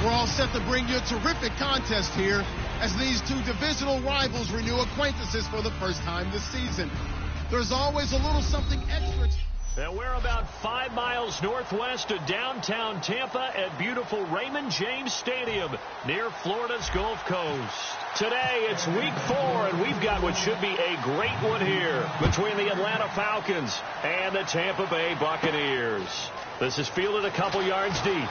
We're all set to bring you a terrific contest here as these two divisional rivals renew acquaintances for the first time this season. There's always a little something extra. And we're about 5 miles northwest of downtown Tampa at beautiful Raymond James Stadium near Florida's Gulf Coast. Today, it's week 4, and we've got what should be a great one here between the Atlanta Falcons and the Tampa Bay Buccaneers. This is fielded a couple yards deep.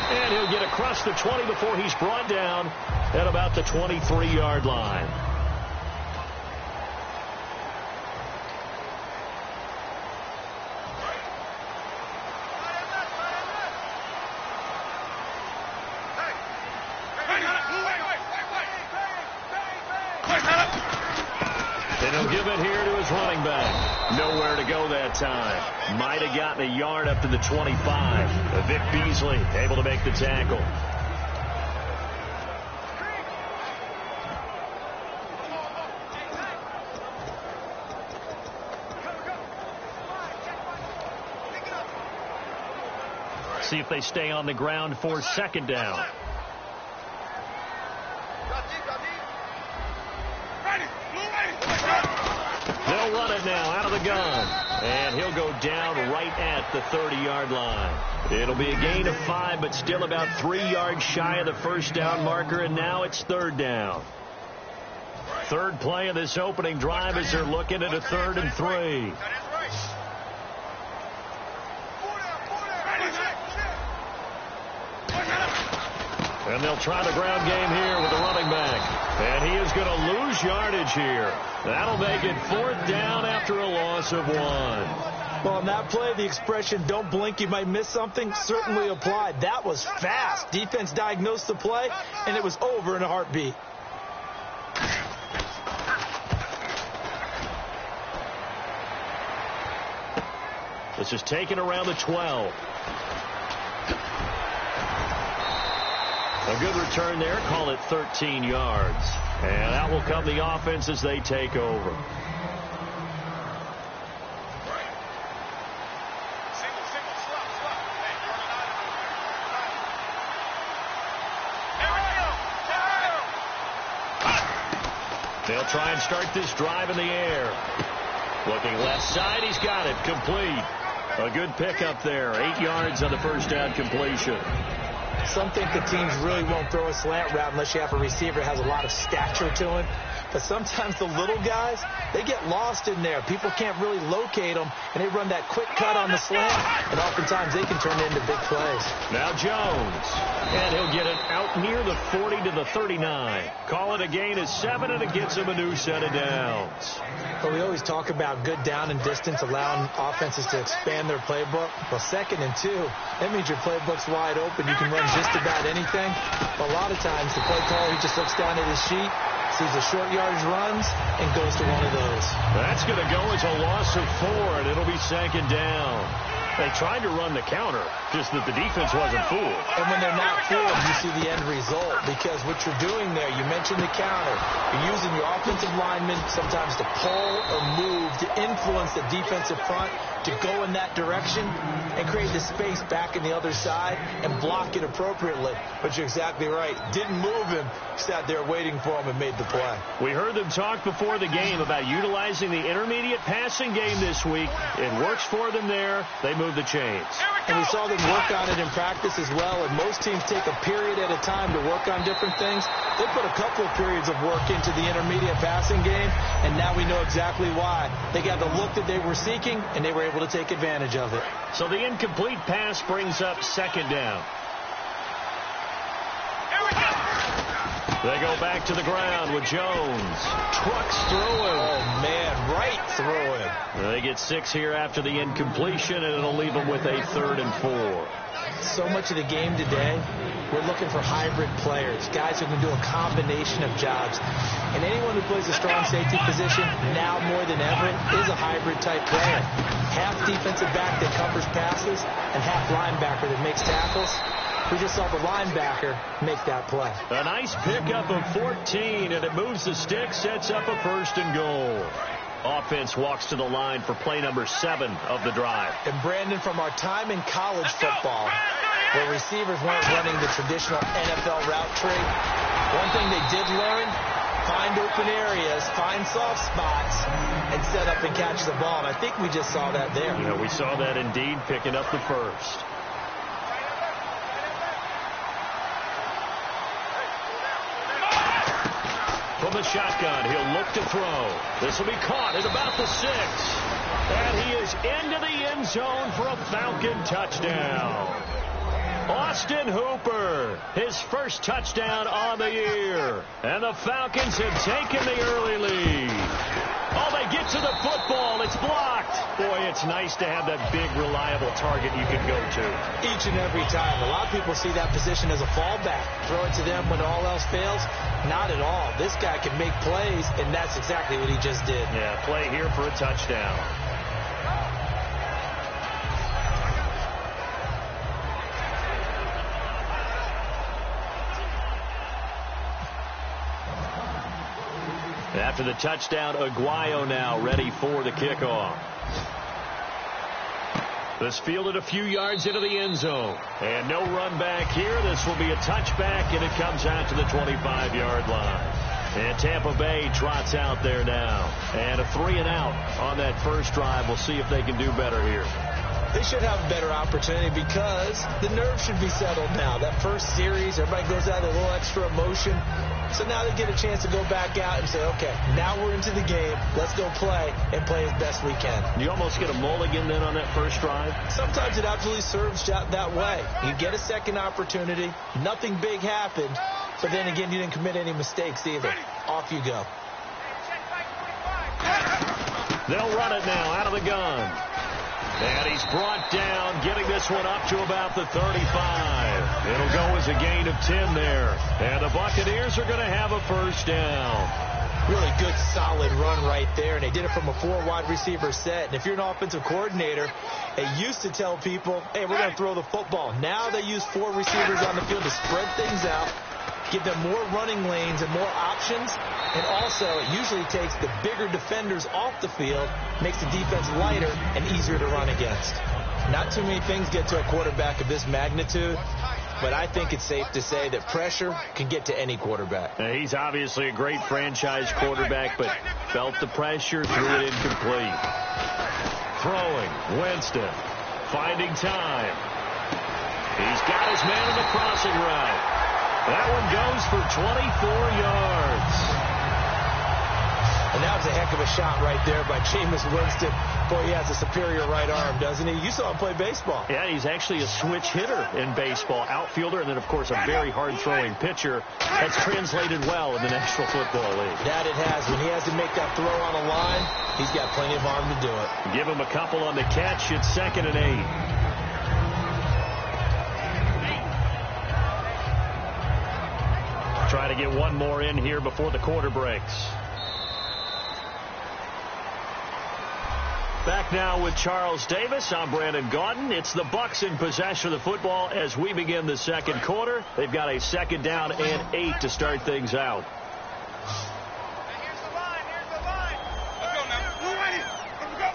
And he'll get across the 20 before he's brought down at about the 23-yard line. And he'll give it here to his running back. Nowhere to go that time. Might have gotten a yard up to the 25. Vic Beasley able to make the tackle. See if they stay on the ground for second down. They'll run it now out of the gun. And he'll go down right at the 30-yard line. It'll be a gain of 5, but still about 3 yards shy of the first down marker, and now it's third down. Third play of this opening drive as they're looking at a 3rd and 3. And they'll try the ground game here with the running back. And he is going to lose yardage here. That'll make it 4th down after a loss of 1. Well, on that play, the expression, don't blink, you might miss something, certainly applied. That was fast. Defense diagnosed the play, and it was over in a heartbeat. This is taken around the 12. A good return there. Call it 13 yards. And out will come the offense as they take over. They'll try and start this drive in the air. Looking left side. He's got it. Complete. A good pickup there. 8 yards on the first down completion. Some think the teams really won't throw a slant route unless you have a receiver that has a lot of stature to him. But sometimes the little guys, they get lost in there. People can't really locate them, and they run that quick cut on the slant, and oftentimes they can turn it into big plays. Now Jones, and he'll get it out near the 40 to the 39. Call it a gain of 7, and it gets him a new set of downs. But we always talk about good down and distance, allowing offenses to expand their playbook. Well, 2nd and 2, that means your playbook's wide open. You can run just about anything. But a lot of times, the play caller, he just looks down at his sheet, sees the short yardage runs, and goes to one of those. That's going to go as a loss of 4, and it'll be 2nd down. They tried to run the counter, just that the defense wasn't fooled. And when they're not fooled, you see the end result, because what you're doing there, you mentioned the counter. You're using your offensive linemen sometimes to pull or move to influence the defensive front to go in that direction and create the space back in the other side and block it appropriately. But you're exactly right. Didn't move him. Sat there waiting for him and made the play. We heard them talk before the game about utilizing the intermediate passing game this week. It works for them there. They move the chains. And we saw them work on it in practice as well. And most teams take a period at a time to work on different things. They put a couple of periods of work into the intermediate passing game, and now we know exactly why. They got the look that they were seeking, and they were able to take advantage of it. So the incomplete pass brings up 2nd down. They go back to the ground with Jones. Trucks through him. Oh, man, right through him. They get 6 here after the incompletion, and it'll leave them with a 3rd and 4. So much of the game today, we're looking for hybrid players, guys who can do a combination of jobs. And anyone who plays a strong safety position, now more than ever, is a hybrid-type player. Half defensive back that covers passes, and half linebacker that makes tackles. We just saw the linebacker make that play. A nice pickup of 14, and it moves the stick, sets up a 1st and goal. Offense walks to the line for play number 7 of the drive. And Brandon, from our time in college football, where receivers weren't running the traditional NFL route tree. One thing they did learn, find open areas, find soft spots, and set up and catch the ball. And I think we just saw that there. Yeah, we saw that indeed, picking up the first. From the shotgun, he'll look to throw. This will be caught at about the 6. And he is into the end zone for a Falcon touchdown. Austin Hooper, his first touchdown on the year. And the Falcons have taken the early lead. Oh, they get to the football. It's blocked. Boy, it's nice to have that big, reliable target you can go to. Each and every time. A lot of people see that position as a fallback. Throw it to them when all else fails. Not at all. This guy can make plays, and that's exactly what he just did. Yeah, play here for a touchdown. After the touchdown, Aguayo now ready for the kickoff. This fielded a few yards into the end zone. And no run back here. This will be a touchback, and it comes out to the 25-yard line. And Tampa Bay trots out there now. And a 3-and-out on that first drive. We'll see if they can do better here. They should have a better opportunity because the nerves should be settled now. That first series, everybody goes out with a little extra emotion. So now they get a chance to go back out and say, okay, now we're into the game. Let's go play and play as best we can. You almost get a mulligan then on that first drive? Sometimes it absolutely serves that way. You get a second opportunity. Nothing big happened. But then again, you didn't commit any mistakes either. Off you go. They'll run it now out of the gun. And he's brought down, getting this one up to about the 35. It'll go as a gain of 10 there. And the Buccaneers are going to have a first down. Really good, solid run right there. And they did it from a 4-wide receiver set. And if you're an offensive coordinator, they used to tell people, hey, we're going to throw the football. Now they use 4 receivers on the field to spread things out, give them more running lanes and more options. And also, it usually takes the bigger defenders off the field, makes the defense lighter and easier to run against. Not too many things get to a quarterback of this magnitude, but I think it's safe to say that pressure can get to any quarterback. He's obviously a great franchise quarterback, but felt the pressure, threw it incomplete. Throwing, Winston, finding time. He's got his man in the crossing route. That one goes for 24 yards. And that was a heck of a shot right there by Jameis Winston. Boy, he has a superior right arm, doesn't he? You saw him play baseball. Yeah, he's actually a switch hitter in baseball. Outfielder, and then, of course, a very hard-throwing pitcher. That's translated well in the National Football League. That it has. When he has to make that throw on a line, he's got plenty of arm to do it. Give him a couple on the catch. It's 2nd and 8. Try to get one more in here before the quarter breaks. Back now with Charles Davis. I'm Brandon Gaudin. It's the Bucs in possession of the football as we begin the second quarter. They've got a 2nd down and 8 to start things out. Here's the line. Let's go now. Let's go.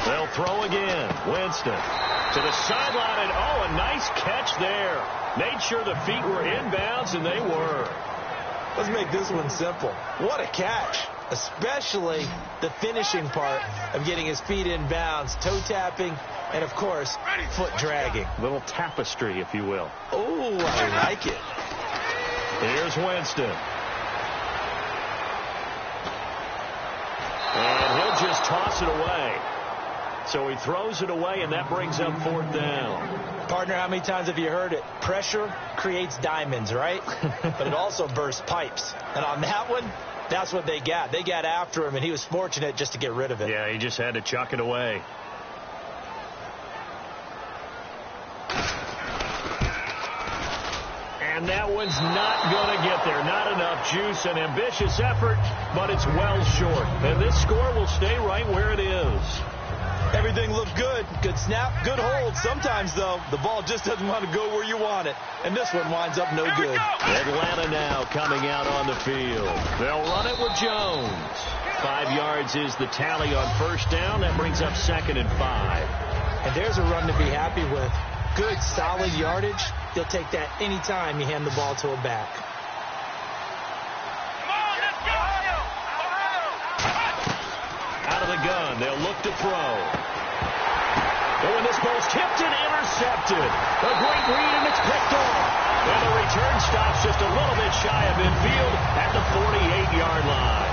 They'll throw again. Winston to the sideline, and a nice catch there. Made sure the feet were inbounds, and they were. Let's make this one simple. What a catch. Especially the finishing part of getting his feet in bounds, toe tapping, and, of course, foot dragging. Little tapestry, if you will. Oh, I like it. Here's Winston. And he'll just toss it away. So he throws it away, and that brings up 4th down. Partner, how many times have you heard it? Pressure creates diamonds, right? But it also bursts pipes. And on that one, that's what they got. They got after him, and he was fortunate just to get rid of it. Yeah, he just had to chuck it away. And that one's not going to get there. Not enough juice. An ambitious effort, but it's well short. And this score will stay right where it is. Everything looked good. Good snap, good hold. Sometimes, though, the ball just doesn't want to go where you want it. And this one winds up no good. Atlanta now coming out on the field. They'll run it with Jones. 5 yards is the tally on first down. That brings up 2nd and 5. And there's a run to be happy with. Good, solid yardage. He'll take that anytime you hand the ball to a back. Out of the gun, they'll look to throw. And when this ball's tipped and intercepted, a great read, and it's picked off. And the return stops just a little bit shy of midfield at the 48-yard line.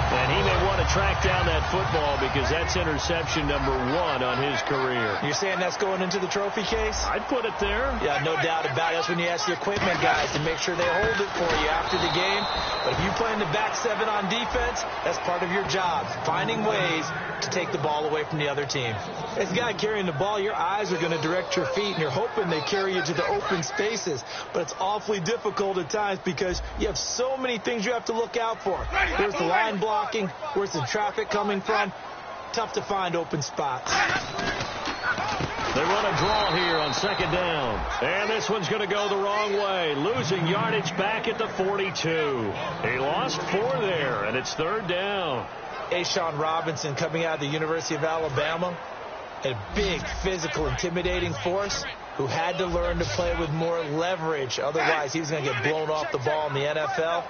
And he may want to track down that football because that's interception number 1 on his career. You're saying that's going into the trophy case? I'd put it there. Yeah, no doubt about it. That's when you ask the equipment guys to make sure they hold it for you after the game. But if you play in the back 7 on defense, that's part of your job, finding ways to take the ball away from the other team. As a guy carrying the ball, your eyes are going to direct your feet, and you're hoping they carry you to the open spaces. But it's awfully difficult at times because you have so many things you have to look out for. Where's the line blocking? Where's the traffic coming from? Tough to find open spots. They run a draw here on second down. And this one's going to go the wrong way. Losing yardage back at the 42. He lost 4 there, and it's third down. Ashawn Robinson coming out of the University of Alabama. A big, physical, intimidating force who had to learn to play with more leverage. Otherwise, he was going to get blown off the ball in the NFL.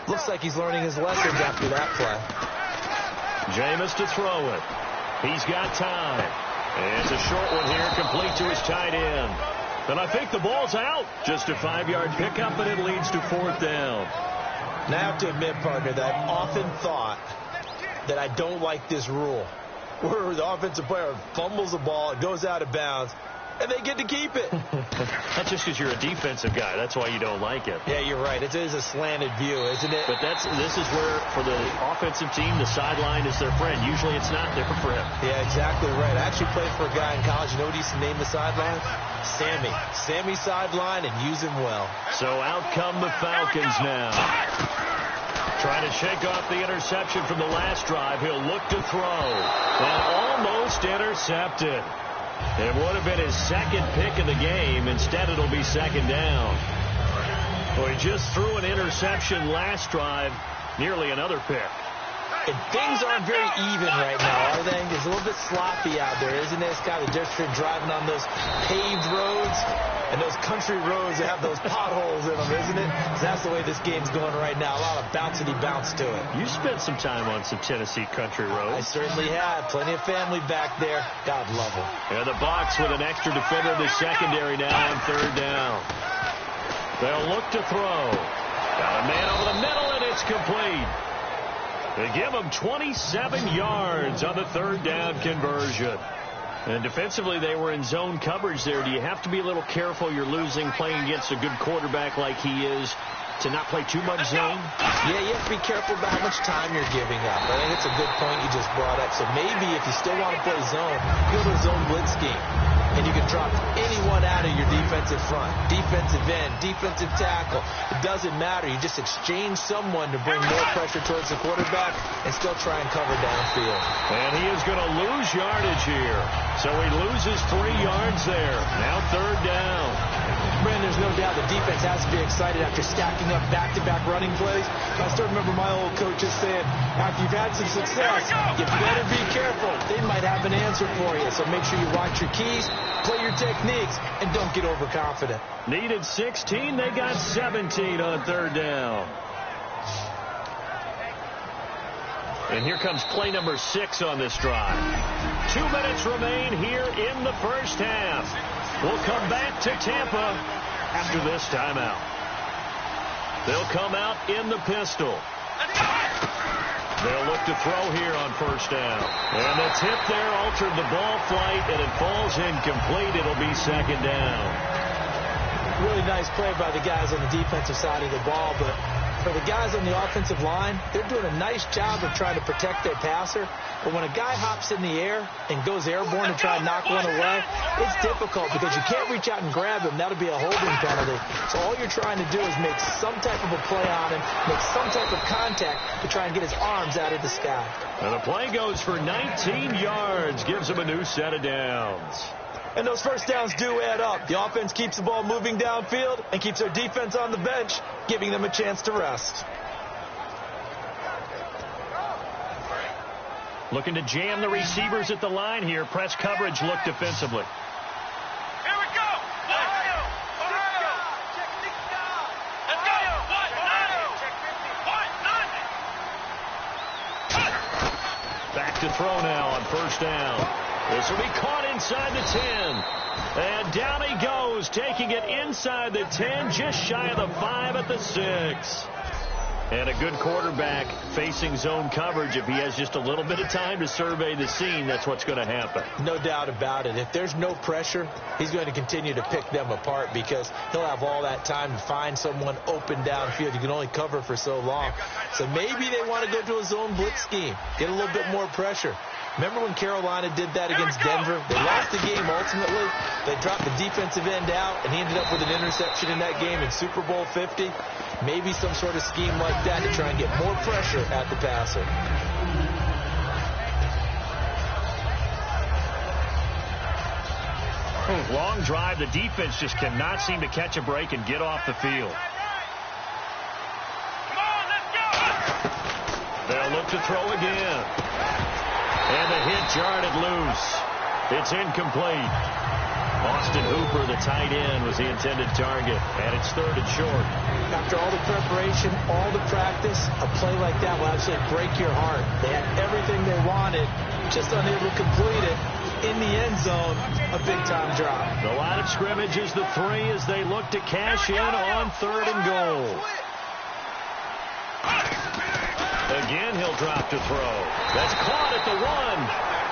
Looks like he's learning his lessons after that play. Jameis to throw it. He's got time. And it's a short one here, complete to his tight end. And I think the ball's out. Just a 5-yard pickup, and it leads to 4th down. Now I have to admit, partner, that I've often thought that I don't like this rule, where the offensive player fumbles the ball, it goes out of bounds, and they get to keep it. That's just because you're a defensive guy. That's why you don't like it. Yeah, you're right. It is a slanted view, isn't it? But this is where, for the offensive team, the sideline is their friend. Usually it's not. Different for him. Yeah, exactly right. I actually played for a guy in college. You know what he used to name the sideline? Sammy. Sammy sideline, and use him well. So out come the Falcons now. Trying to shake off the interception from the last drive. He'll look to throw. And almost intercepted. It would have been his second pick of the game. Instead, it'll be second down. Well, he just threw an interception last drive. Nearly another pick. And things aren't very even right now, are they? It's a little bit sloppy out there, isn't it? It's kind of different driving on those paved roads and those country roads that have those potholes in them, isn't it? 'Cause that's the way this game's going right now. A lot of bouncy bounce to it. You spent some time on some Tennessee country roads. I certainly have. Plenty of family back there. God love them. And the box with an extra defender in the secondary now on third down. They'll look to throw. Got a man over the middle, and it's complete. They give him 27 yards on the third down conversion. And defensively, they were in zone coverage there. Do you have to be a little careful? You're losing playing against a good quarterback like he is to not play too much zone? Yeah, you have to be careful about how much time you're giving up. I think it's a good point you just brought up. So maybe if you still want to play zone, go to a zone blitz scheme. And you can drop anyone out of your defensive front, defensive end, defensive tackle. It doesn't matter. You just exchange someone to bring more pressure towards the quarterback and still try and cover downfield. And he is going to lose yardage here. So he loses 3 yards there. Now third down. Brandon, there's no doubt the defense has to be excited after stacking up back-to-back running plays. I still remember my old coaches saying, after you've had some success, you better be careful. They might have an answer for you. So make sure you watch your keys, play your techniques, and don't get overconfident. Needed 16. They got 17 on third down. And here comes play number 6 on this drive. 2 minutes remain here in the first half. We'll come back to Tampa after this timeout. They'll come out in the pistol. They'll look to throw here on first down. And the tip there altered the ball flight, and it falls incomplete. It'll be second down. Really nice play by the guys on the defensive side of the ball, but for the guys on the offensive line, they're doing a nice job of trying to protect their passer. But when a guy hops in the air and goes airborne to try and knock one away, it's difficult because you can't reach out and grab him. That'll be a holding penalty. So all you're trying to do is make some type of a play on him, make some type of contact to try and get his arms out of the sky. And the play goes for 19 yards, gives him a new set of downs. And those first downs do add up. The offense keeps the ball moving downfield and keeps their defense on the bench, giving them a chance to rest. Looking to jam the receivers at the line here. Press coverage look defensively. Here we go. Let's go. Back to throw now on first down. This will be caught inside the 10. And down he goes, taking it inside the 10, just shy of the 5 at the 6. And a good quarterback facing zone coverage. If he has just a little bit of time to survey the scene, that's what's going to happen. No doubt about it. If there's no pressure, he's going to continue to pick them apart because he'll have all that time to find someone open downfield. You can only cover for so long. So maybe they want to go to a zone blitz scheme, get a little bit more pressure. Remember when Carolina did that against Denver? They lost the game ultimately. They dropped the defensive end out, and he ended up with an interception in that game in Super Bowl 50. Maybe some sort of scheme like that to try and get more pressure at the passer. Long drive. The defense just cannot seem to catch a break and get off the field. Come on, let's go. They'll look to throw again. And the hit jarred it loose. It's incomplete. Austin Hooper, the tight end, was the intended target. And it's 3rd and short. After all the preparation, all the practice, a play like that will absolutely break your heart. They had everything they wanted, just unable to complete it. In the end zone, a big-time drop. The line of scrimmage is the 3 as they look to cash in on 3rd and goal. Again, he'll drop to throw. That's caught at the 1.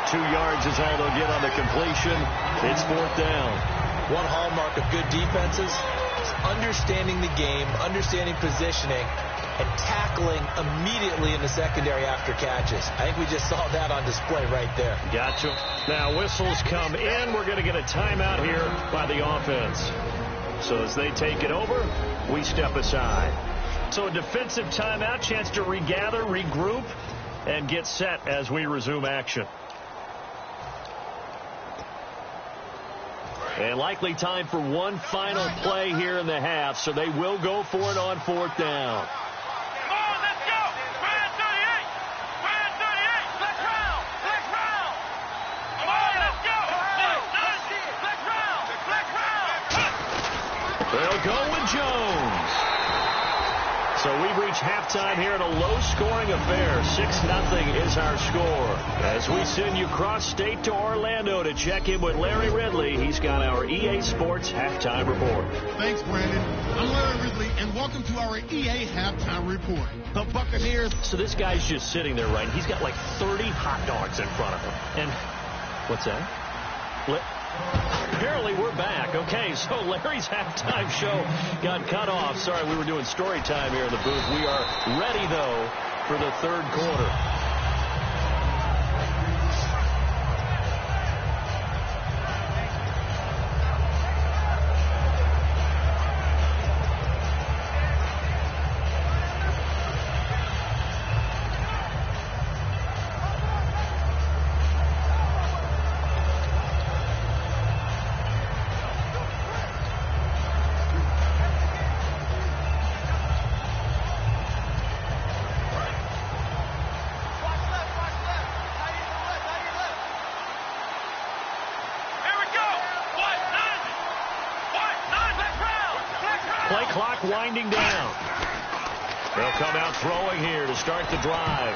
2 yards is all they'll get on the completion. It's 4th down. One hallmark of good defenses is understanding the game, understanding positioning, and tackling immediately in the secondary after catches. I think we just saw that on display right there. Gotcha. Now whistles come in. We're going to get a timeout here by the offense. So as they take it over, we step aside. So a defensive timeout, chance to regather, regroup, and get set as we resume action. And likely time for one final play here in the half, so they will go for it on 4th down. Come on, let's go. Brand 38. Brand 38. Black round. Black round. Come on, let's go. Black round. Black round. They'll go with Jones. So we've reached halftime here in a low-scoring affair. 6-0 is our score. As we send you cross-state to Orlando to check in with Larry Ridley, he's got our EA Sports Halftime Report. Thanks, Brandon. I'm Larry Ridley, and welcome to our EA Halftime Report. The Buccaneers. So this guy's just sitting there, right? He's got like 30 hot dogs in front of him. And what's that? Apparently we're back. Okay, so Larry's halftime show got cut off. Sorry, we were doing story time here in the booth. We are ready, though, for the 3rd quarter. Play clock winding down. They'll come out throwing here to start the drive.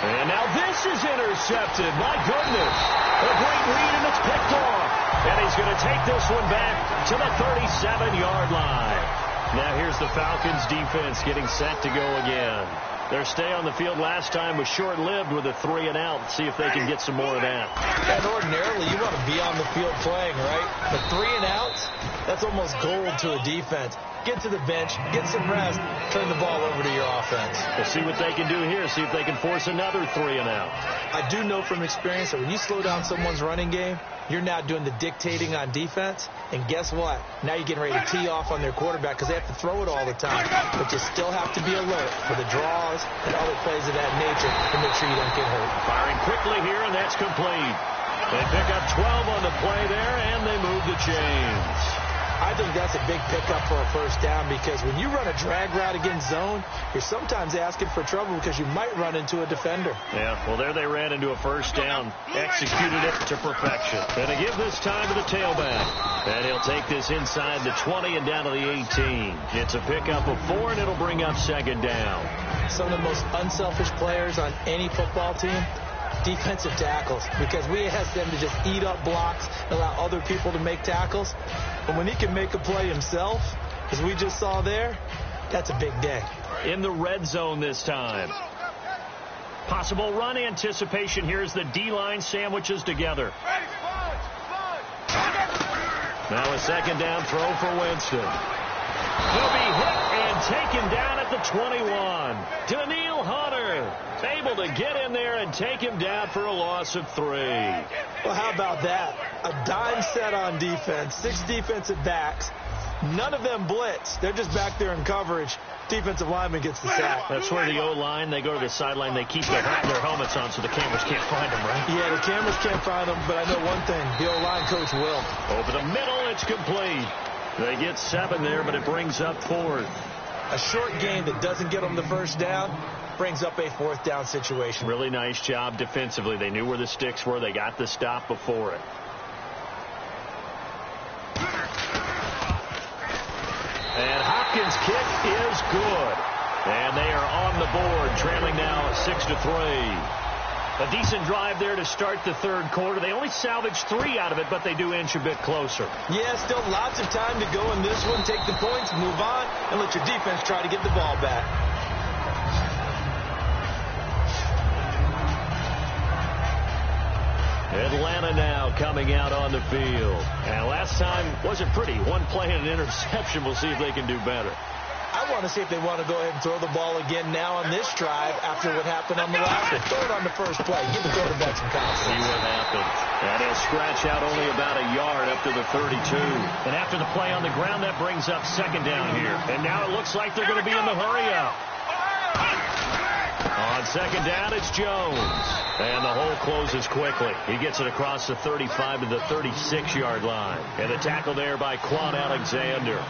And now this is intercepted. My goodness. A great read, and it's picked off. And he's going to take this one back to the 37-yard line. Now here's the Falcons defense getting set to go again. Their stay on the field last time was short-lived with a 3-and-out. See if they can get some more of that. And ordinarily, you want to be on the field playing, right? The 3-and-outs, that's almost gold to a defense. Get to the bench, get some rest, turn the ball over to your offense. We'll see what they can do here, see if they can force another 3-and-out. I do know from experience that when you slow down someone's running game, you're now doing the dictating on defense. And guess what? Now you're getting ready to tee off on their quarterback because they have to throw it all the time. But you still have to be alert for the draws and other plays of that nature to make sure you don't get hurt. Firing quickly here, and that's complete. They pick up 12 on the play there, and they move the chains. I think that's a big pickup for a first down, because when you run a drag route against zone, you're sometimes asking for trouble because you might run into a defender. Yeah, well, there they ran into a first down. Executed it to perfection. Going to give this time to the tailback. And he'll take this inside the 20 and down to the 18. It's a pickup of 4, and it'll bring up second down. Some of the most unselfish players on any football team, defensive tackles, because we ask them to just eat up blocks and allow other people to make tackles. But when he can make a play himself, as we just saw there, that's a big day. In the red zone this time. Possible run anticipation here as the D-line sandwiches together. Now a second down throw for Winston. He'll be hit and taken down at the 21. Daniil Hunter able to get in there and take him down for a loss of 3. Well, how about that? A dime set on defense, 6 defensive backs. None of them blitz. They're just back there in coverage. Defensive lineman gets the sack. That's where the O-line, they go to the sideline, they keep their helmets on so the cameras can't find them, right? Yeah, the cameras can't find them, but I know one thing. The O-line coach will. Over the middle, it's complete. They get 7 there, but it brings up 4th. A short game that doesn't get them the first down brings up a 4th down situation. Really nice job defensively. They knew where the sticks were. They got the stop before it. And Hopkins' kick is good. And they are on the board, trailing now 6-3. A decent drive there to start the third quarter. They only salvaged 3 out of it, but they do inch a bit closer. Yeah, still lots of time to go in this one. Take the points, move on, and let your defense try to get the ball back. Atlanta now coming out on the field. And last time wasn't pretty. 1 play and an interception. We'll see if they can do better. I want to see if they want to go ahead and throw the ball again now on this drive after what happened on the last one. Throw it on the first play. Give the quarterback some confidence. See what happens. And he'll scratch out only about a yard up to the 32. And after the play on the ground, that brings up second down here. And now it looks like they're going to be in the hurry up. On second down, it's Jones. And the hole closes quickly. He gets it across the 35 to the 36-yard line. And a tackle there by Quan Alexander.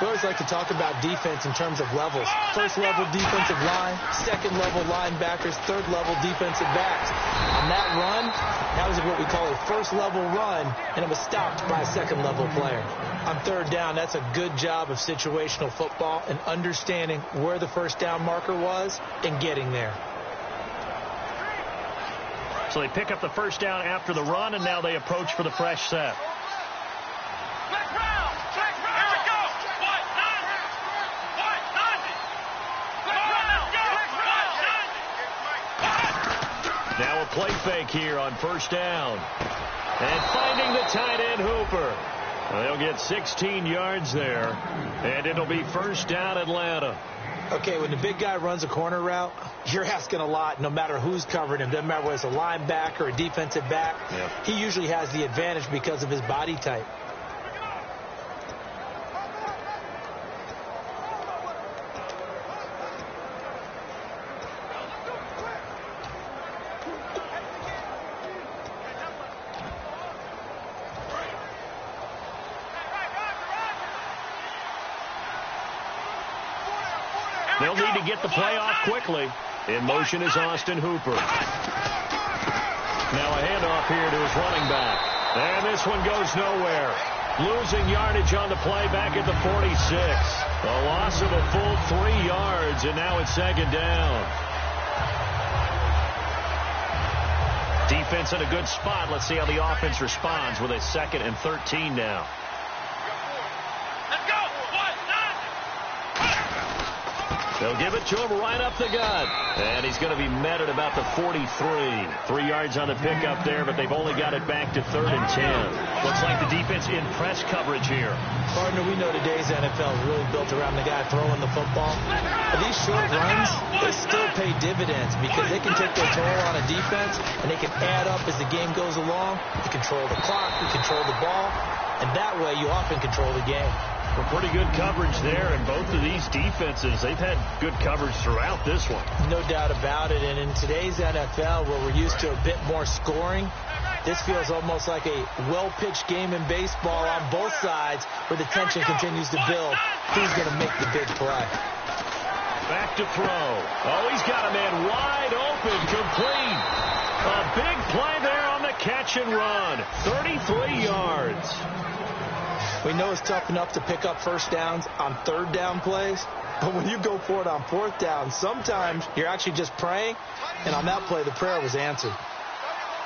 We always like to talk about defense in terms of levels. First-level defensive line, second-level linebackers, third-level defensive backs. On that run, that was what we call a first-level run, and it was stopped by a second-level player. On third down, that's a good job of situational football and understanding where the first down marker was and getting there. So they pick up the first down after the run, and now they approach for the fresh set. Now a play fake here on first down. And finding the tight end Hooper. They'll get 16 yards there. And it'll be first down Atlanta. Okay, when the big guy runs a corner route, you're asking a lot no matter who's covering him. Doesn't matter whether it's a linebacker or a defensive back. Yep. He usually has the advantage because of his body type. They'll need to get the play off quickly. In motion is Austin Hooper. Now a handoff here to his running back. And this one goes nowhere. Losing yardage on the play back at the 46. A loss of a full 3 yards, and now it's second down. Defense in a good spot. Let's see how the offense responds with a 2nd and 13 now. They'll give it to him right up the gut. And he's going to be met at about the 43. 3 yards on the pickup there, but they've only got it back to 3rd and 10. Looks like the defense in press coverage here. Partner, we know today's NFL is really built around the guy throwing the football. But these short runs, they still pay dividends because they can take their toll on a defense, and they can add up as the game goes along. You control the clock, you control the ball, and that way you often control the game. Well, pretty good coverage there, and both of these defenses, they've had good coverage throughout this one. No doubt about it, and in today's NFL, where we're used to a bit more scoring, This feels almost like a well-pitched game in baseball on both sides where the tension continues to build. Who's going to make the big play? Back to throw. Oh, he's got a man wide open, complete. A big play there on the catch and run. 33 yards. We know it's tough enough to pick up first downs on third down plays, but when you go for it on fourth down, sometimes you're actually just praying, and on that play, the prayer was answered.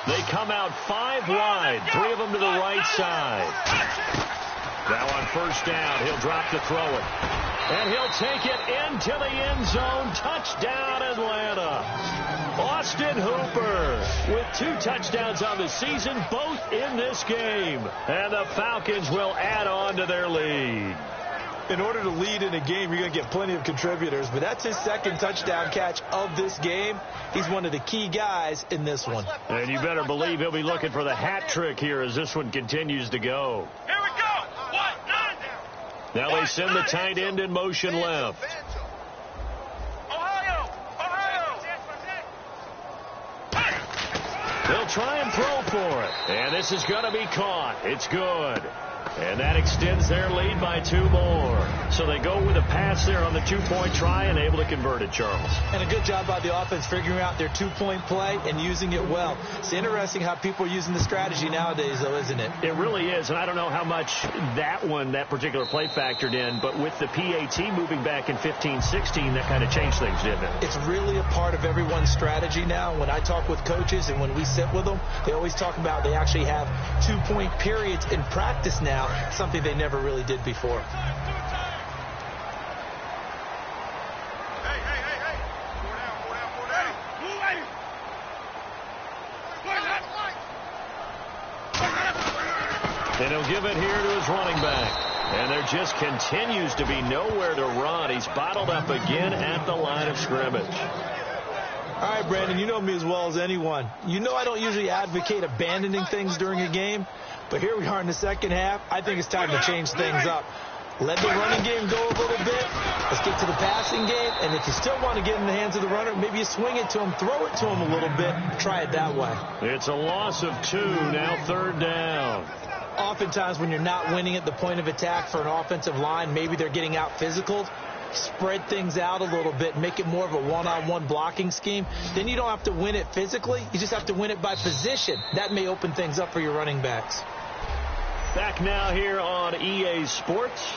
They come out 5 wide, 3 of them to the right side. Now on first down, he'll drop to throw it. And he'll take it into the end zone. Touchdown, Atlanta. Austin Hooper with 2 touchdowns on the season, both in this game. And the Falcons will add on to their lead. In order to lead in a game, you're going to get plenty of contributors, but that's his second touchdown catch of this game. He's one of the key guys in this one. And you better believe he'll be looking for the hat trick here as this one continues to go. Here we go. Now they send the tight end in motion left. Ohio. They'll try and throw for it. And this is going to be caught. It's good. And that extends their lead by 2 more. So they go with a pass there on the 2-point try and able to convert it, Charles. And a good job by the offense figuring out their 2-point play and using it well. It's interesting how people are using the strategy nowadays, though, isn't it? It really is, and I don't know how much that particular play factored in, but with the PAT moving back in 15-16, that kind of changed things, didn't it? It's really a part of everyone's strategy now. When I talk with coaches and when we sit with them, they always talk about they actually have 2-point periods in practice now. Something they never really did before. And he'll give it here to his running back. And there just continues to be nowhere to run. He's bottled up again at the line of scrimmage. All right, Brandon, you know me as well as anyone. You know I don't usually advocate abandoning things during a game. But here we are in the second half. I think it's time to change things up. Let the running game go a little bit. Let's get to the passing game. And if you still want to get in the hands of the runner, maybe you swing it to him, throw it to him a little bit. Try it that way. It's a loss of 2, now third down. Oftentimes when you're not winning at the point of attack for an offensive line, maybe they're getting out physical. Spread things out a little bit, make it more of a one-on-one blocking scheme. Then you don't have to win it physically. You just have to win it by position. That may open things up for your running backs. Back now here on EA Sports.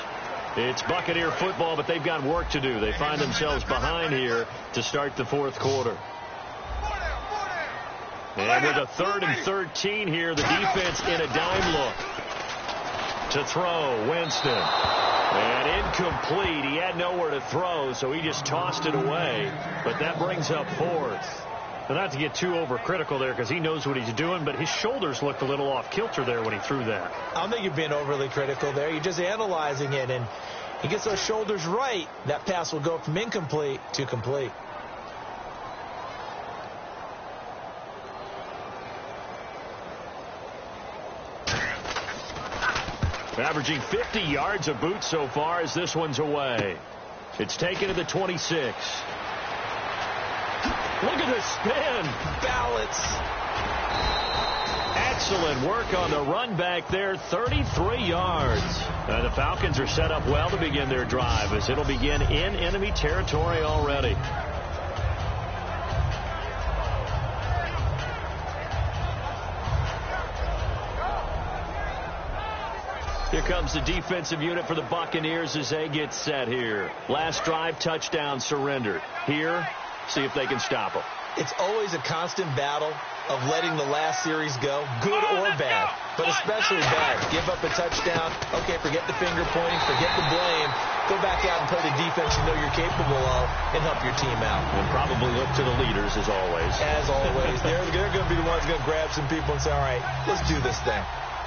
It's Buccaneer football, but they've got work to do. They find themselves behind here to start the fourth quarter. And with a 3rd and 13 here, the defense in a dime look. To throw, Winston. And incomplete. He had nowhere to throw, so he just tossed it away. But that brings up 4th. And not to get too overcritical there because he knows what he's doing, but his shoulders looked a little off kilter there when he threw that. I don't think you're being overly critical there. You're just analyzing it, and he gets those shoulders right. That pass will go from incomplete to complete. Averaging 50 yards a boot so far as this one's away. It's taken to the 26. Look at the spin. Balance. Excellent work on the run back there. 33 yards. The Falcons are set up well to begin their drive as it'll begin in enemy territory already. Here comes the defensive unit for the Buccaneers as they get set here. Last drive, touchdown surrendered. Here, see if they can stop them. It's always a constant battle of letting the last series go, good or bad, but especially bad. Give up a touchdown. Okay, forget the finger pointing, forget the blame. Go back out and play the defense you know you're capable of and help your team out. And probably look to the leaders as always. As always. They're going to be the ones going to grab some people and say, all right, let's do this thing.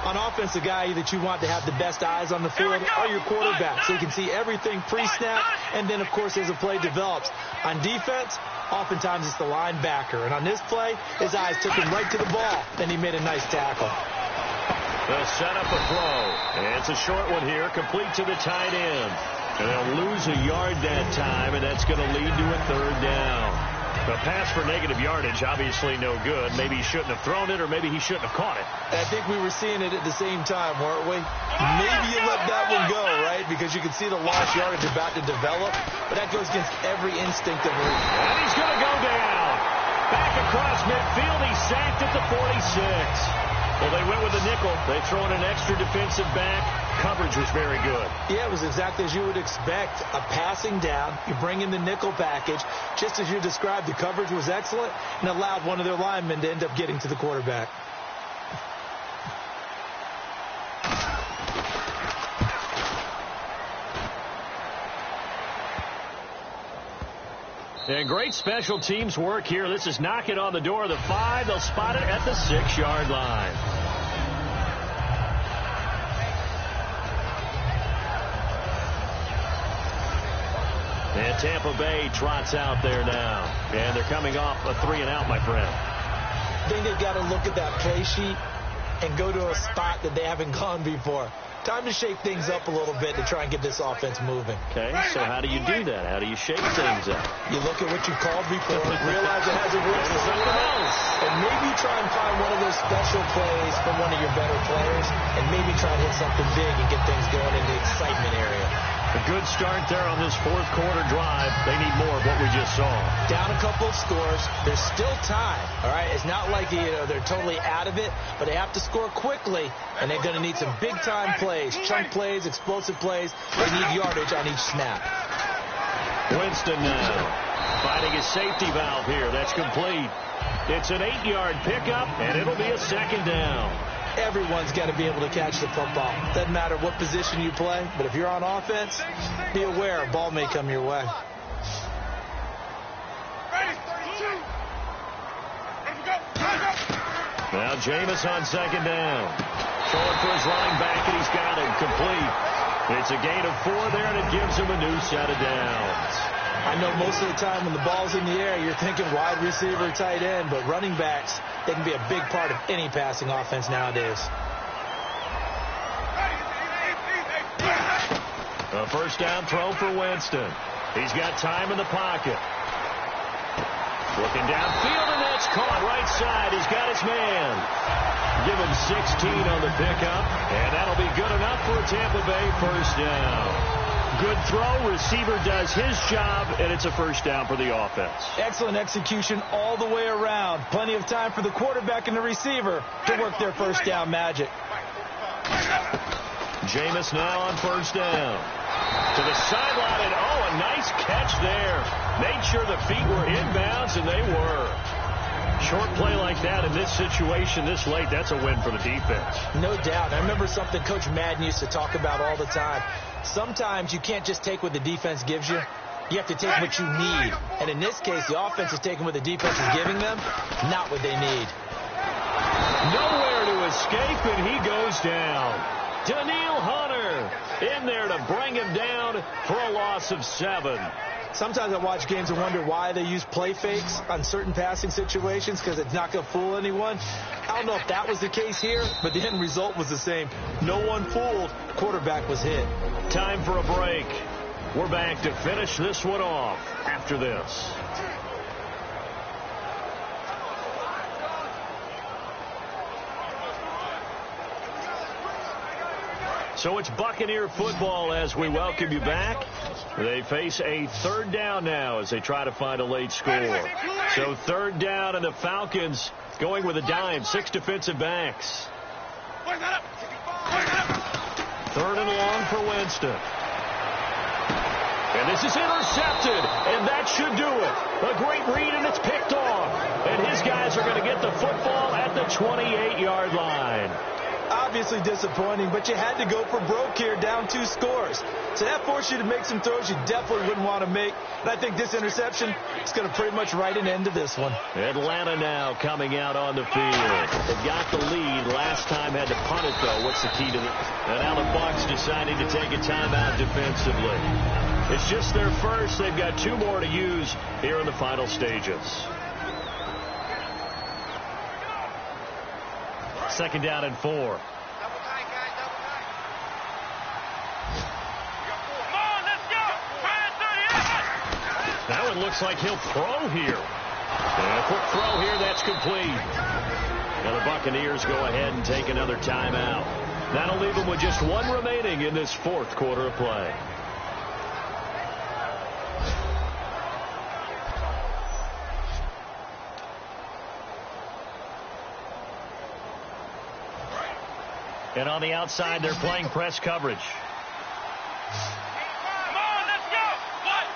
On offense, the guy that you want to have the best eyes on the field are your quarterbacks. So you can see everything pre-snap, and then, of course, as the play develops. On defense, oftentimes it's the linebacker. And on this play, his eyes took him right to the ball, and he made a nice tackle. They'll set up a throw. And it's a short one here, complete to the tight end. And they'll lose a yard that time, and that's going to lead to a third down. A pass for negative yardage, obviously no good. Maybe he shouldn't have thrown it, or maybe he shouldn't have caught it. I think we were seeing it at the same time, weren't we? Maybe you let that one go, right? Because you can see the lost yardage about to develop, but that goes against every instinct of a receiver. And he's going to go down. Back across midfield, he's sacked at the 46. Well, they went with the nickel. They throw in an extra defensive back. Coverage was very good. Yeah, it was exactly as you would expect. A passing down. You bring in the nickel package. Just as you described, the coverage was excellent and allowed one of their linemen to end up getting to the quarterback. And great special teams work here. This is knocking on the door of the 5. They'll spot it at the 6-yard line. And Tampa Bay trots out there now. And they're coming off a 3-and-out, my friend. I think they've got to look at that play sheet and go to a spot that they haven't gone before. Time to shake things up a little bit to try and get this offense moving. Okay, so how do you do that? How do you shake things up? You look at what you called before, realize it hasn't worked for someone else, and maybe try and find one of those special plays from one of your better players, and maybe try and hit something big and get things going in the excitement area. A good start there on this fourth quarter drive. They need more of what we just saw. Down a couple of scores. There's still time, all right? It's not like they're totally out of it, but they have to score quickly, and they're going to need some big-time plays, chunk plays, explosive plays. They need yardage on each snap. Winston now finding a safety valve here. That's complete. It's an 8-yard pickup, and it'll be a second down. Everyone's got to be able to catch the football. Doesn't matter what position you play, but if you're on offense, be aware a ball may come your way. Now Jameis on second down. Showing for his running back, and he's got him complete. It's a gain of 4 there, and it gives him a new set of downs. I know most of the time when the ball's in the air, you're thinking wide receiver, tight end, but running backs, they can be a big part of any passing offense nowadays. A first down throw for Winston. He's got time in the pocket. Looking downfield, and that's caught right side. He's got his man. Give him 16 on the pickup, and that'll be good enough for a Tampa Bay first down. Good throw. Receiver does his job, and it's a first down for the offense. Excellent execution all the way around. Plenty of time for the quarterback and the receiver to work their first down magic. Jameis now on first down. To the sideline, and a nice catch there. Made sure the feet were inbounds, and they were. Short play like that in this situation this late, that's a win for the defense. No doubt. I remember something Coach Madden used to talk about all the time. Sometimes you can't just take what the defense gives you. You have to take what you need. And in this case, the offense is taking what the defense is giving them, not what they need. Nowhere to escape, and he goes down. Daniil Hunter in there to bring him down for a loss of 7. Sometimes I watch games and wonder why they use play fakes on certain passing situations, because it's not going to fool anyone. I don't know if that was the case here, but the end result was the same. No one fooled. Quarterback was hit. Time for a break. We're back to finish this one off after this. So it's Buccaneer football as we welcome you back. They face a third down now as they try to find a late score. So third down, and the Falcons going with a dime. 6 defensive backs. Third and long for Winston. And this is intercepted, and that should do it. A great read, and it's picked off. And his guys are going to get the football at the 28-yard line. Obviously disappointing, but you had to go for broke here, down 2 scores. So that forced you to make some throws you definitely wouldn't want to make. And I think this interception is going to pretty much write an end to this one. Atlanta now coming out on the field. They've got the lead. Last time had to punt it, though. What's the key to this? And now the Bucs deciding to take a timeout defensively. It's just their first. They've got 2 more to use here in the final stages. Second down and 4. Now it looks like he'll throw here. And a quick throw here, that's complete. And the Buccaneers go ahead and take another timeout. That'll leave them with just one remaining in this fourth quarter of play. And on the outside, they're playing press coverage. Come on, let's go. What?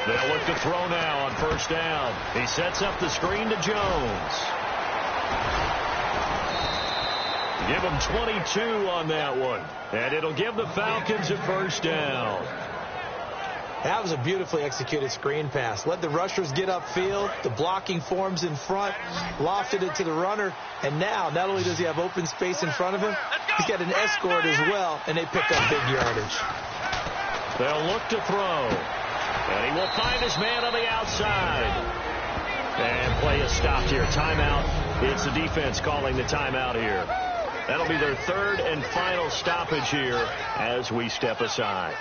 They'll look to throw now on first down. He sets up the screen to Jones. Give him 22 on that one. And it'll give the Falcons a first down. That was a beautifully executed screen pass. Let the rushers get upfield. The blocking forms in front. Lofted it to the runner. And now, not only does he have open space in front of him, he's got an escort as well, and they pick up big yardage. They'll look to throw. And he will find his man on the outside. And play is stopped here. Timeout. It's the defense calling the timeout here. That'll be their third and final stoppage here as we step aside.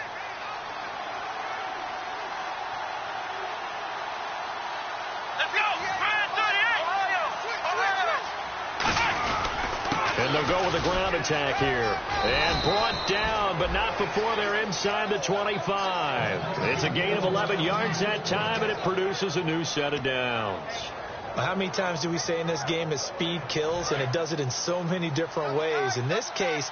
And they'll go with a ground attack here. And brought down, but not before they're inside the 25. It's a gain of 11 yards that time, and it produces a new set of downs. How many times do we say in this game is speed kills, and it does it in so many different ways. In this case,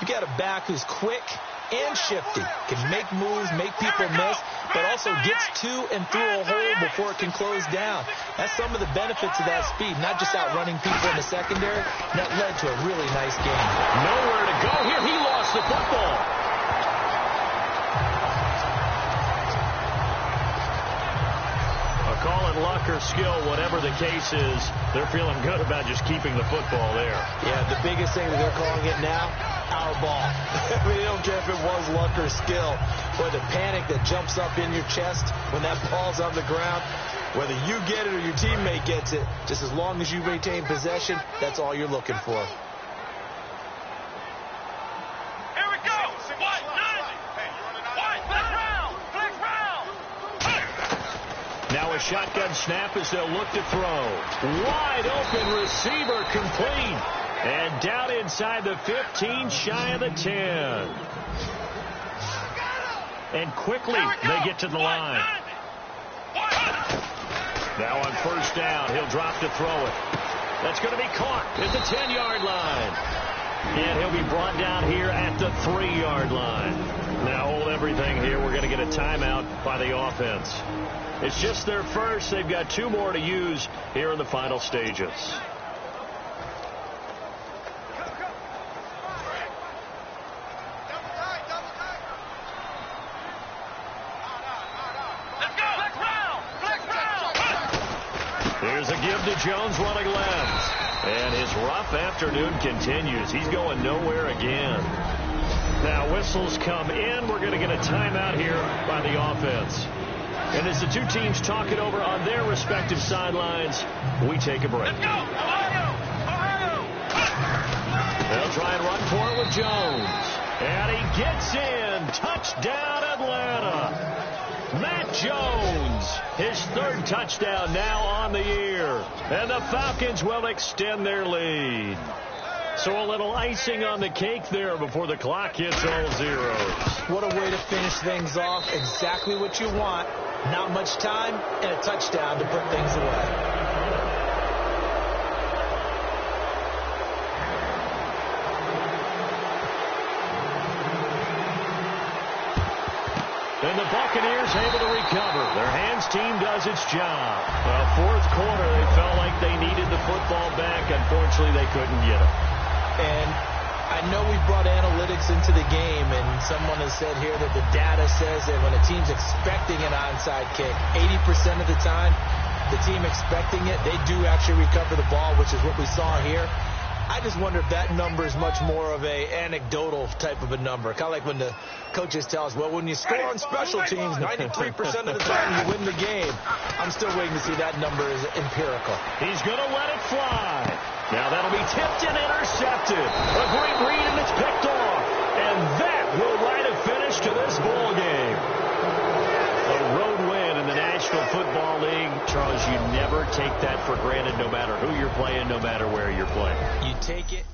you got a back who's quick and shifty, can make moves, make people miss, but also gets to and through a hole before it can close down. That's some of the benefits of that speed, not just outrunning people in the secondary. That led to a really nice game. Nowhere to go here. He lost the football. Call it luck or skill, whatever the case is, they're feeling good about just keeping the football there. Yeah, the biggest thing that they're calling it now, our ball. I mean, they don't care if it was luck or skill. Boy, the panic that jumps up in your chest when that ball's on the ground, whether you get it or your teammate gets it, just as long as you retain possession, that's all you're looking for. Here we go. What? Now a shotgun snap as they'll look to throw. Wide open receiver complete. And down inside the 15, shy of the 10. And quickly they get to the line. Now on first down, he'll drop to throw it. That's going to be caught at the 10-yard line. And he'll be brought down here at the 3-yard line. Now hold everything here. We're going to get a timeout by the offense. It's just their first. They've got 2 more to use here in the final stages. Here's a give to Jones running left. And his rough afternoon continues. He's going nowhere again. Now whistles come in. We're going to get a timeout here by the offense. And as the two teams talk it over on their respective sidelines, we take a break. Let's go! Ohio! They'll try and run for it with Jones. And he gets in. Touchdown, Atlanta. Matt Jones, his 3rd touchdown now on the year. And the Falcons will extend their lead. So a little icing on the cake there before the clock hits all zeros. What a way to finish things off. Exactly what you want. Not much time and a touchdown to put things away. And the Buccaneers able to recover. Their hands team does its job. Well, 4th quarter, they felt like they needed the football back. Unfortunately, they couldn't get it. And I know we brought analytics into the game, and someone has said here that the data says that when a team's expecting an onside kick, 80% of the time, the team expecting it, they do actually recover the ball, which is what we saw here. I just wonder if that number is much more of a anecdotal type of a number. Kind of like when the coaches tell us, well, when you score on special teams, 93% of the time you win the game. I'm still waiting to see that number is empirical. He's going to let it fly. Now that'll be tipped and intercepted. A great read, and it's picked off. And that will write a finish to this ball game. A road win in the National Football never take that for granted no matter who you're playing, no matter where you're playing. You take it